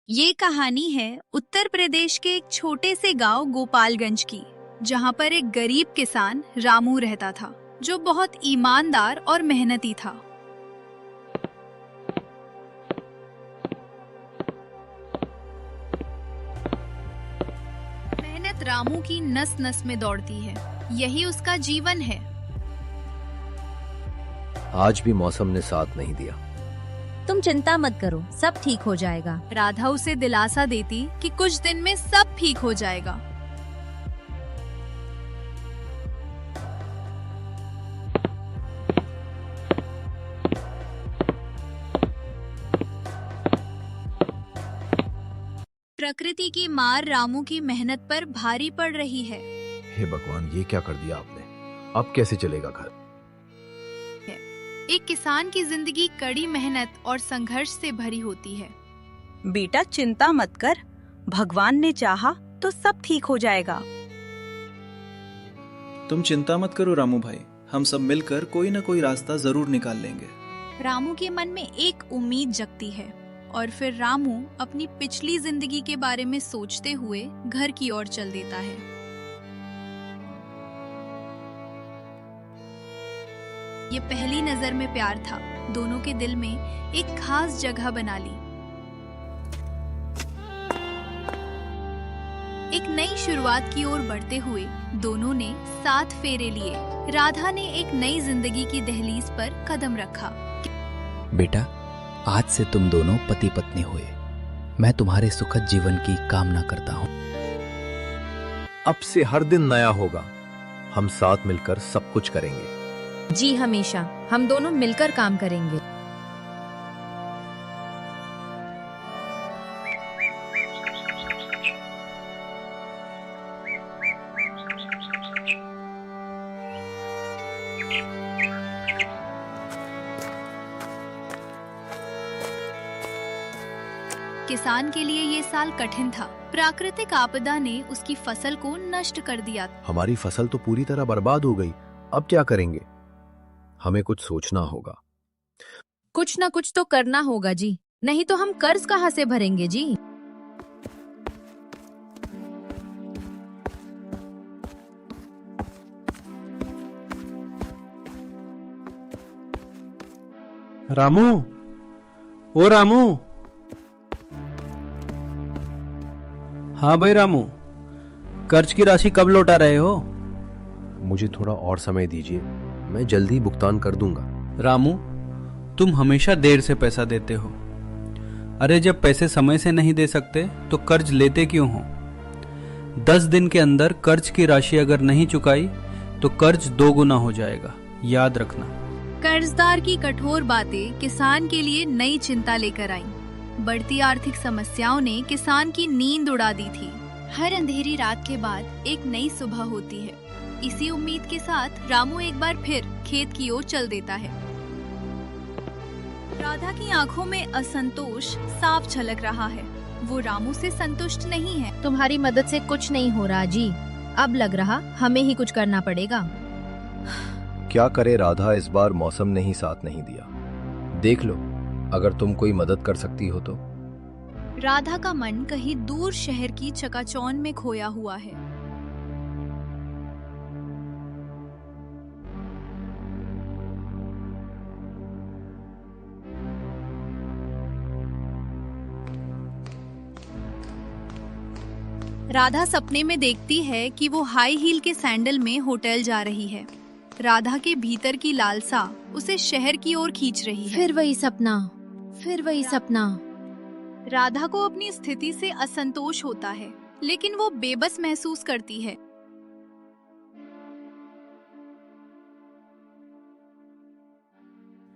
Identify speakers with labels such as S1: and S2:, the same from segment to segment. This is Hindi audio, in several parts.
S1: ये कहानी है उत्तर प्रदेश के एक छोटे से गांव गोपालगंज की, जहां पर एक गरीब किसान रामू रहता था, जो बहुत ईमानदार और मेहनती था। मेहनत रामू की नस नस में दौड़ती है, यही उसका जीवन है।
S2: आज भी मौसम ने साथ नहीं दिया।
S3: तुम चिंता मत करो, सब ठीक हो जाएगा।
S1: राधा उसे दिलासा देती कि कुछ दिन में सब ठीक हो जाएगा। प्रकृति की मार रामू की मेहनत पर भारी पड़ रही है।
S2: हे भगवान, ये क्या कर दिया आपने? अब कैसे चलेगा घर?
S1: एक किसान की जिंदगी कड़ी मेहनत और संघर्ष से भरी होती है।
S4: बेटा चिंता मत कर, भगवान ने चाहा तो सब ठीक हो जाएगा।
S5: तुम चिंता मत करो रामू भाई, हम सब मिलकर कोई न कोई रास्ता जरूर निकाल लेंगे।
S1: रामू के मन में एक उम्मीद जगती है और फिर रामू अपनी पिछली जिंदगी के बारे में सोचते हुए घर की ओर चल देता है। ये पहली नजर में प्यार था, दोनों के दिल में एक खास जगह बना ली। एक नई शुरुआत की ओर बढ़ते हुए दोनों ने 7 फेरे लिए। राधा ने एक नई जिंदगी की दहलीज पर कदम रखा।
S6: बेटा, आज से तुम दोनों पति पत्नी हुए। मैं तुम्हारे सुखद जीवन की कामना करता हूँ।
S2: अब से हर दिन नया होगा। हम साथ मिलकर सब कुछ करेंगे।
S3: जी हमेशा हम दोनों मिलकर काम करेंगे।
S1: किसान के लिए ये साल कठिन था। प्राकृतिक आपदा ने उसकी फसल को नष्ट कर दिया।
S2: हमारी फसल तो पूरी तरह बर्बाद हो गई। अब क्या करेंगे? हमें कुछ सोचना होगा।
S3: कुछ न कुछ तो करना होगा जी, नहीं तो हम कर्ज कहाँ से भरेंगे जी।
S7: रामू, ओ रामू। हाँ भाई रामू, कर्ज की राशि कब लौटा रहे हो?
S2: मुझे थोड़ा और समय दीजिए, मैं जल्दी भुगतान कर दूंगा।
S7: रामू, तुम हमेशा देर से पैसा देते हो। अरे जब पैसे समय से नहीं दे सकते तो कर्ज लेते क्यों हो? 10 दिन के अंदर कर्ज की राशि अगर नहीं चुकाई तो कर्ज 2 गुना हो जाएगा, याद रखना।
S1: कर्जदार की कठोर बातें किसान के लिए नई चिंता लेकर आईं। बढ़ती आर्थिक समस्याओं ने किसान की नींद उड़ा दी थी। हर अंधेरी रात के बाद एक नई सुबह होती है। इसी उम्मीद के साथ रामू एक बार फिर खेत की ओर चल देता है। राधा की आंखों में असंतोष साफ झलक रहा है। वो रामू से संतुष्ट नहीं है।
S3: तुम्हारी मदद से कुछ नहीं हो रहा जी, अब लग रहा हमें ही कुछ करना पड़ेगा।
S2: क्या करे राधा, इस बार मौसम ने ही साथ नहीं दिया। देख लो, अगर तुम कोई मदद कर सकती हो तो।
S1: राधा का मन कहीं दूर शहर की चकाचौंध में खोया हुआ है। राधा सपने में देखती है कि वो हाई हील के सैंडल में होटल जा रही है। राधा के भीतर की लालसा उसे शहर की ओर खींच रही है।
S3: फिर वही सपना, फिर वही सपना।
S1: राधा को अपनी स्थिति से असंतोष होता है, लेकिन वो बेबस महसूस करती है।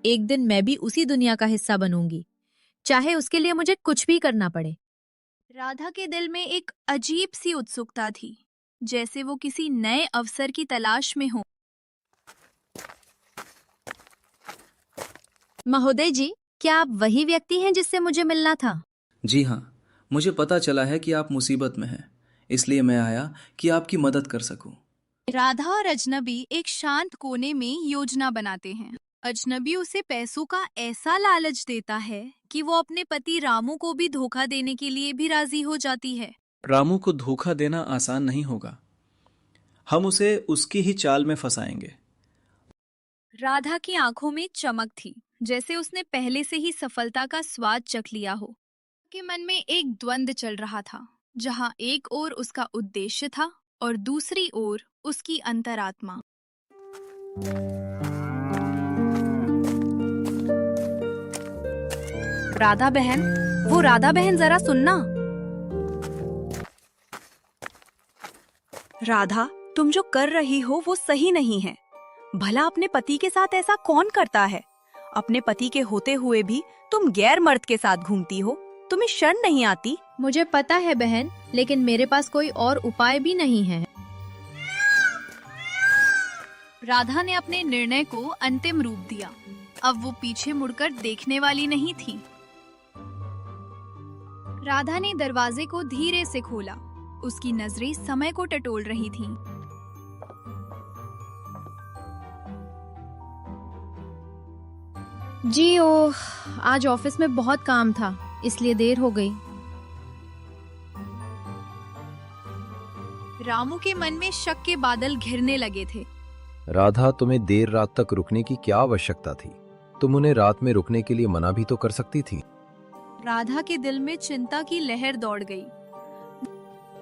S3: एक दिन मैं भी उसी दुनिया का हिस्सा बनूंगी, चाहे उसके लिए मुझे कुछ भी करना पड़े।
S1: राधा के दिल में एक अजीब सी उत्सुकता थी, जैसे वो किसी नए अवसर की तलाश में हो।
S3: महोदय जी, क्या आप वही व्यक्ति हैं जिससे मुझे मिलना था?
S5: जी हाँ, मुझे पता चला है कि आप मुसीबत में हैं, इसलिए मैं आया कि आपकी मदद कर सकूं।
S1: राधा और अजनबी एक शांत कोने में योजना बनाते हैं। अजनबी उसे पैसों का ऐसा लालच देता है कि वो अपने पति रामू को भी धोखा देने के लिए भी राजी हो जाती है।
S5: रामू को धोखा देना आसान नहीं होगा। हम उसे उसकी ही चाल में फंसाएंगे।
S1: राधा की आंखों में चमक थी, जैसे उसने पहले से ही सफलता का स्वाद चख लिया हो। के मन में एक द्वंद्व चल रहा था, जहां एक ओर उसका उद्देश्य था और दूसरी ओर उसकी अंतरात्मा।
S4: राधा बहन, वो राधा बहन जरा सुनना। राधा, तुम जो कर रही हो वो सही नहीं है। भला अपने पति के साथ ऐसा कौन करता है? अपने पति के होते हुए भी तुम गैर मर्द के साथ घूमती हो। तुम्हें शर्म नहीं आती?
S3: मुझे पता है बहन, लेकिन मेरे पास कोई और उपाय भी नहीं है।
S1: राधा ने अपने निर्णय को अंतिम रूप दिया। अब वो पीछे मुड़कर देखने वाली नहीं थी। राधा ने दरवाजे को धीरे से खोला। उसकी नजरें समय को टटोल रही थीं।
S3: जी ओह, आज ऑफिस में बहुत काम था, इसलिए देर हो गई।
S1: रामू के मन में शक के बादल घिरने लगे थे।
S2: राधा, तुम्हें देर रात तक रुकने की क्या आवश्यकता थी? तुम उन्हें रात में रुकने के लिए मना भी तो कर सकती थी।
S1: राधा के दिल में चिंता की लहर दौड़ गई।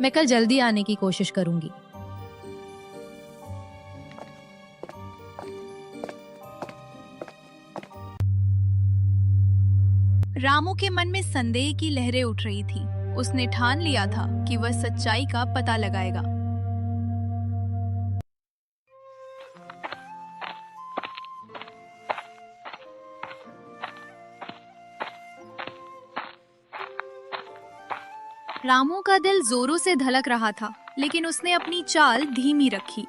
S3: मैं कल जल्दी आने की कोशिश करूंगी।
S1: रामू के मन में संदेह की लहरें उठ रही थी। उसने ठान लिया था कि वह सच्चाई का पता लगाएगा। रामू का दिल जोरों से धड़क रहा था, लेकिन उसने अपनी चाल धीमी रखी।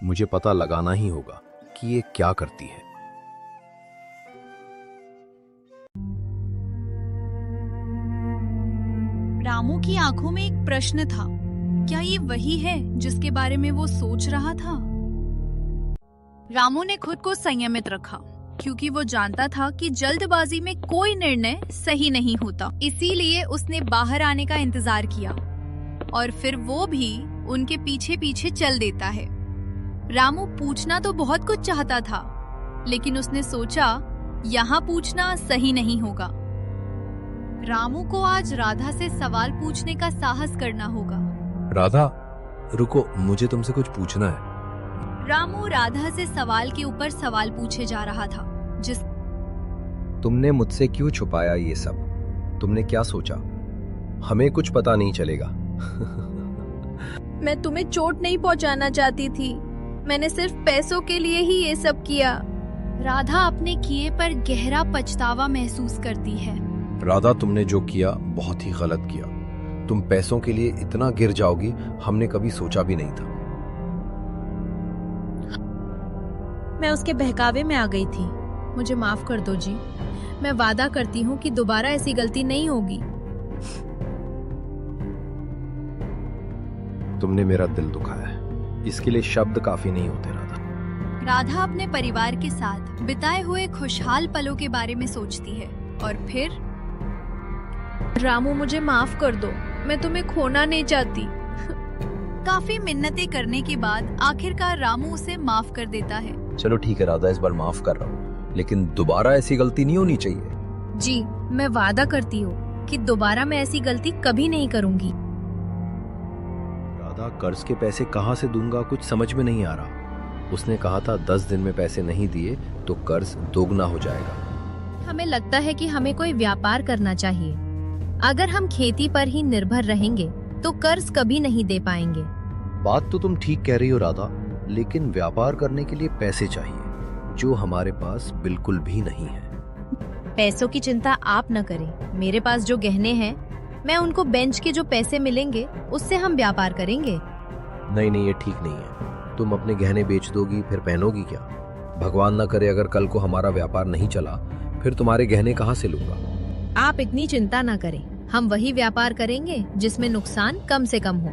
S2: मुझे पता लगाना ही होगा कि ये क्या करती है।
S1: रामू की आंखों में एक प्रश्न था। क्या ये वही है जिसके बारे में वो सोच रहा था? रामू ने खुद को संयमित रखा, क्योंकि वो जानता था कि जल्दबाजी में कोई निर्णय सही नहीं होता। इसीलिए उसने बाहर आने का इंतजार किया और फिर वो भी उनके पीछे पीछे चल देता है। रामू पूछना तो बहुत कुछ चाहता था, लेकिन उसने सोचा यहाँ पूछना सही नहीं होगा। रामू को आज राधा से सवाल पूछने का साहस करना होगा।
S2: राधा, रुको, मुझे तुमसे कुछ पूछना है।
S1: रामू राधा से सवाल के ऊपर सवाल पूछे जा रहा था।
S2: तुमने मुझसे क्यों छुपाया ये सब? तुमने क्या सोचा? हमें कुछ पता नहीं चलेगा।
S3: मैं तुम्हें चोट नहीं पहुंचाना चाहती थी। मैंने सिर्फ पैसों के लिए ही ये सब किया।
S1: राधा अपने किए पर गहरा पछतावा महसूस करती है।
S2: राधा, तुमने जो किया बहुत ही गलत किया। तुम पैसों के लिए इतना गिर जाओगी, हमने कभी सोचा भी नहीं था।
S3: मैं उसके बहकावे में आ गई थी। मुझे माफ कर दो जी। मैं वादा करती हूँ कि दोबारा ऐसी गलती नहीं होगी।
S2: तुमने मेरा दिल दुखाया है, इसके लिए शब्द काफी नहीं होते।
S1: राधा अपने परिवार के साथ बिताए हुए खुशहाल पलों के बारे में सोचती है और फिर
S3: रामू, मुझे माफ कर दो। मैं तुम्हें खोना नहीं चाहती।
S1: काफी मिन्नतें करने के बाद आखिरकार रामू उसे माफ कर देता है।
S2: चलो ठीक है राधा, इस बार माफ कर रहा हूँ, लेकिन दोबारा ऐसी गलती नहीं होनी चाहिए।
S3: जी, मैं वादा करती हूँ कि दोबारा मैं ऐसी गलती कभी नहीं करूँगी।
S2: राधा, कर्ज के पैसे कहाँ से दूंगा, कुछ समझ में नहीं आ रहा। उसने कहा था 10 दिन में पैसे नहीं दिए तो कर्ज दोगुना हो जाएगा।
S3: हमें लगता है कि हमें कोई व्यापार करना चाहिए। अगर हम खेती पर ही निर्भर रहेंगे तो कर्ज कभी नहीं दे पाएंगे।
S2: बात तो तुम ठीक कह रही हो राधा, लेकिन व्यापार करने के लिए पैसे चाहिए, जो हमारे पास बिल्कुल भी नहीं है।
S3: पैसों की चिंता आप न करें। मेरे पास जो गहने हैं, मैं उनको बेंच के जो पैसे मिलेंगे उससे हम व्यापार करेंगे।
S2: नहीं, ये ठीक नहीं है। तुम अपने गहने बेच दोगी, फिर पहनोगी क्या? भगवान ना करे अगर कल को हमारा व्यापार नहीं चला, फिर तुम्हारे गहने कहाँ से लूंगा?
S3: आप इतनी चिंता ना करें। हम वही व्यापार करेंगे जिसमें नुकसान कम से कम हो।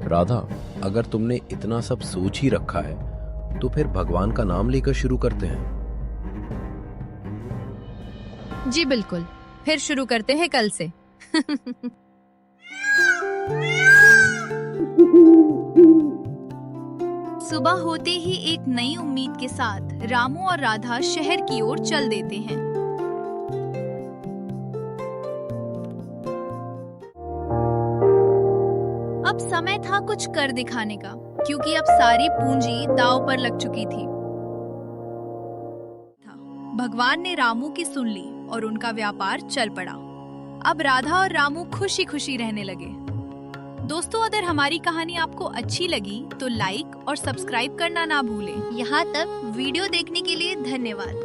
S2: राधा, अगर तुमने इतना सब सोच ही रखा है तो फिर भगवान का नाम लेकर शुरू करते हैं।
S3: जी बिल्कुल, फिर शुरू करते हैं कल से।
S1: सुबह होते ही एक नई उम्मीद के साथ रामू और राधा शहर की ओर चल देते हैं। अब समय था कुछ कर दिखाने का, क्योंकि अब सारी पूंजी दांव पर लग चुकी थी। भगवान ने रामू की सुन ली और उनका व्यापार चल पड़ा। अब राधा और रामू खुशी खुशी रहने लगे। दोस्तों, अगर हमारी कहानी आपको अच्छी लगी तो लाइक और सब्सक्राइब करना ना भूलें। यहाँ तक वीडियो देखने के लिए धन्यवाद।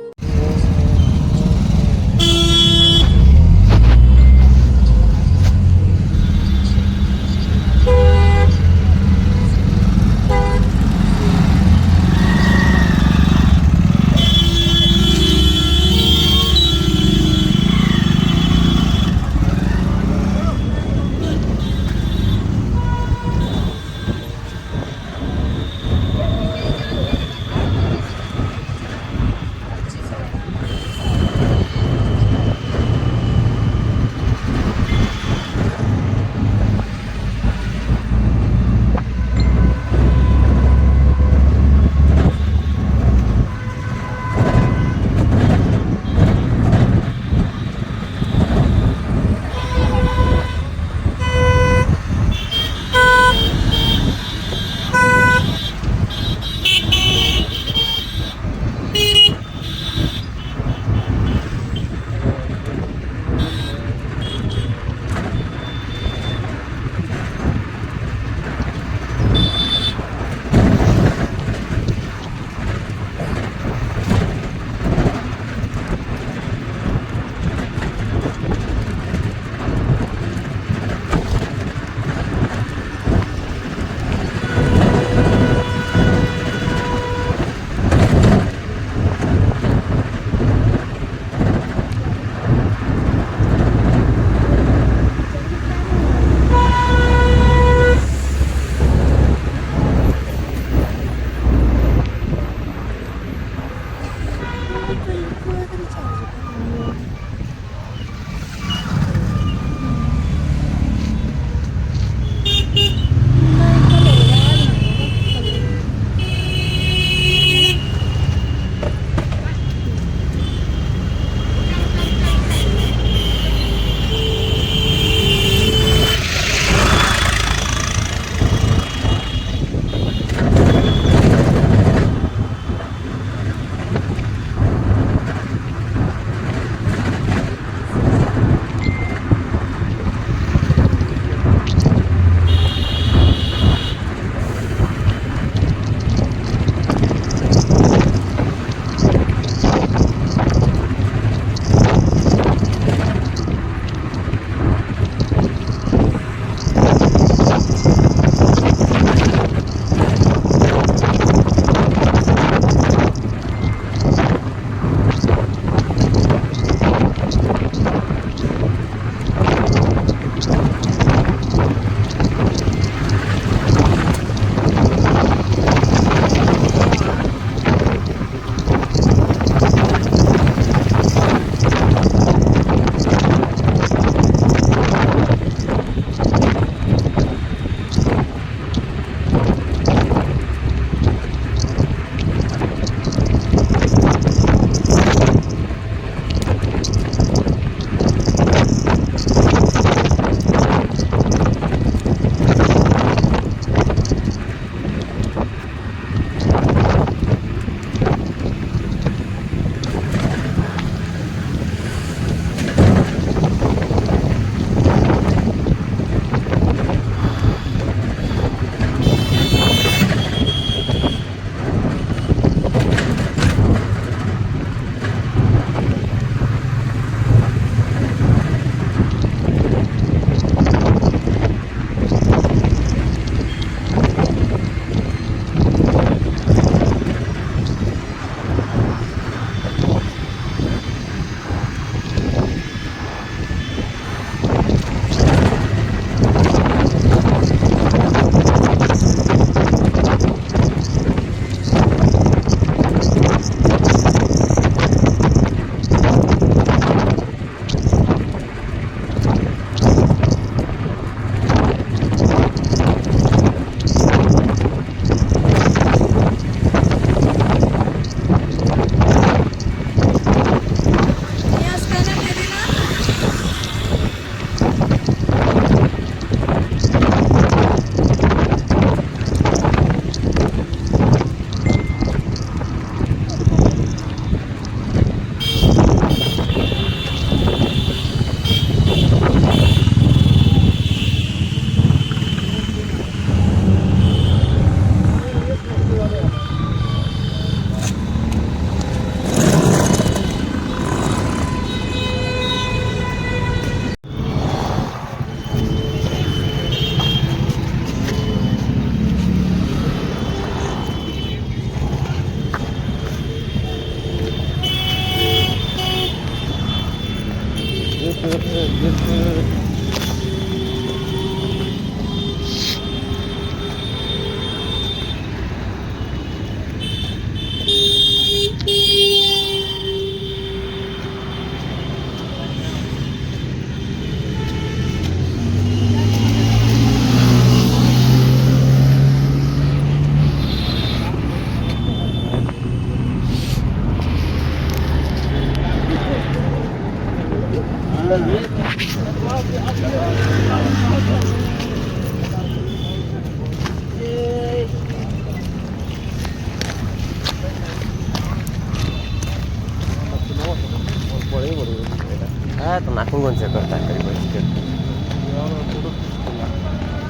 S8: तो नाखून कौन से करता है करीब बैठ के?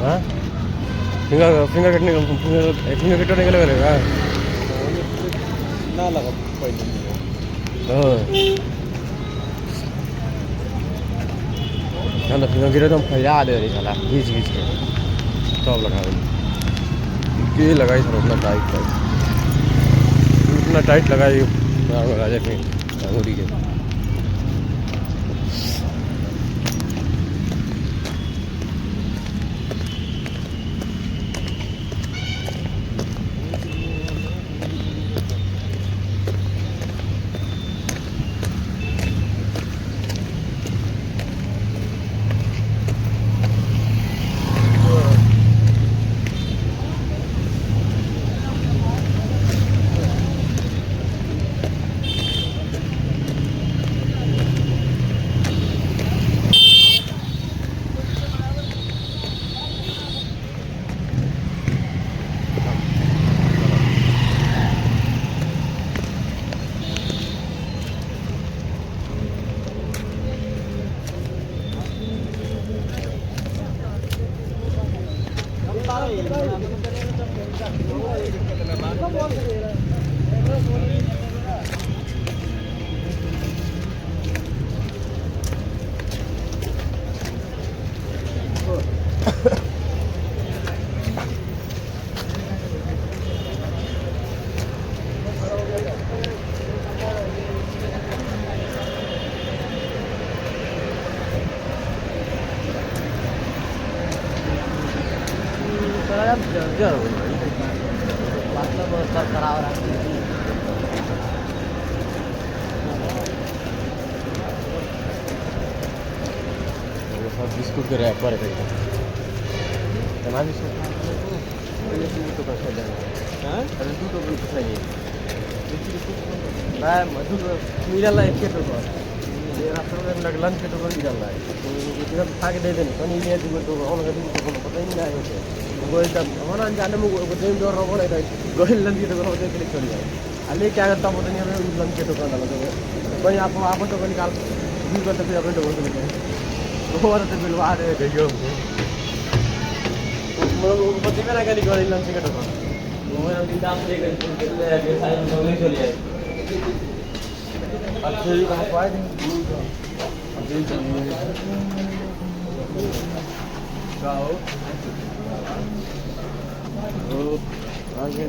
S8: हाँ फिंगर कटने का फिंगर कटने का लगेगा ना लगा ना फिंगर गिरे तो हम फैला दे रही साला घींच घींच के सब लगा के लगाई सर उतना टाइट लगाई राजा के अंगूरी के बिस्कुट के रैपर है तना बिस्कुट तो कैसे जाएगा हां अरे तू तो कुछ नहीं मैं मधुर मिला ला एक तो ये रास्ते में लगलन के तो मिला ला तो जब खा के दे देने तो नहीं ले तो और लगा तो पता ही नहीं आया वो एकदम होना जाने में वो देम डोर रो बोले गोहिल लंदी तो होते के चली जाए अले क्या करता पता नहीं हमें लन के तो करना लगा भाई आप तो निकाल भी करते फिर अपने डोर से वो वाला तो बिलवा दे गयो वो पति का गाड़ी गोहिल लन के तो वो मेरा दिन दाम ले के साइड में नहीं चली जाए अच्छे ही कहां पाए अभी जाओ ओ आगे